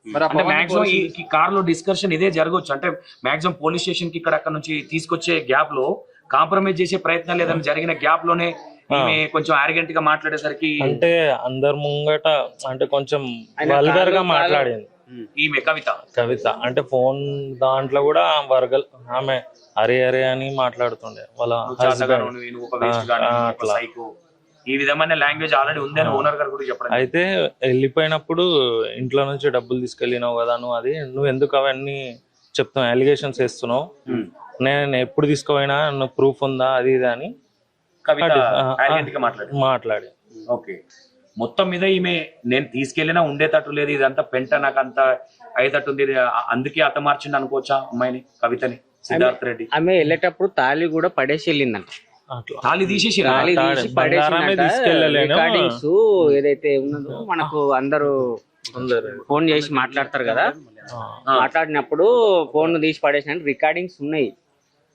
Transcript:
మరి ఆ అంటే పవన్ మాక్సిమం కోసం ఈ కార్ లో డిస్కషన్ ఇదే జరగవచ్చు. అంటే మాక్సిమం పోలీస్ స్టేషన్ కి ఇక్కడ అక్కడ నుంచి తీసుకొచ్చే గ్యాప్ లో కాంప్రమైజ్ చేసే ప్రయత్నం లేదని జరిగిన గ్యాప్ లోనే ఈమె కొంచెం ఆర్గెంట్ గా మాట్లాడేసరికి అంటే అందరు ముంగట అంటే కొంచెం వల్గర్ గా మాట్లాడింది ఈమె కవిత. అంటే ఫోన్ దాంట్లో కూడా వర్గల్ ఆమె అరే అరే అని మాట్లాడుతుండే వాళ్ళ చాతగాను, హస్బెండ్. నువ్వు ఒక వేస్ట్ గాను, నువ్వు ఒక అట్లా. సైకో, ఈ విధమైన లాంగ్వేజ్ ఆల్రెడీ ఉందని ఓనర్ గారు కూడా చెప్పడం. అయితే వెళ్ళిపోయినప్పుడు ఇంట్లో నుంచి డబ్బులు తీసుకెళ్ళినావు కదా నువ్వు ఎందుకు అవన్నీ చెప్తున్నావు, అలిగేషన్స్ వేస్తున్నావు, నేను ఎప్పుడు తీసుకుపోయినా నువ్వు ప్రూఫ్ ఉందా అది ఇది అని కవిత arrogant గా మాట్లాడి ఓకే. మొత్తం మీద ఈమె నేను తీసుకెళ్లినా ఉండేటట్టు లేదు, ఇదంతా పెంట నాకు అంత అయ్యేటట్టుంది, అందుకే అతమార్చింది అనుకోవచ్చా అమ్మాయిని, కవితని? సిద్ధార్థ్ రెడ్డి ఆమె వెళ్ళేటప్పుడు తాళి కూడా పడేసి వెళ్ళిందంట. అట్లా తాళి తీసేసి తాళి తీసి బంగారమే తీసుకెళ్ళలేను. రికార్డింగ్స్ ఏదైతే ఉన్నదో మనకు అందరూ ఫోన్ చేసి మాట్లాడతారు కదా, మాట్లాడినప్పుడు ఫోన్ తీసి పడేసిన రికార్డింగ్స్ ఉన్నాయి.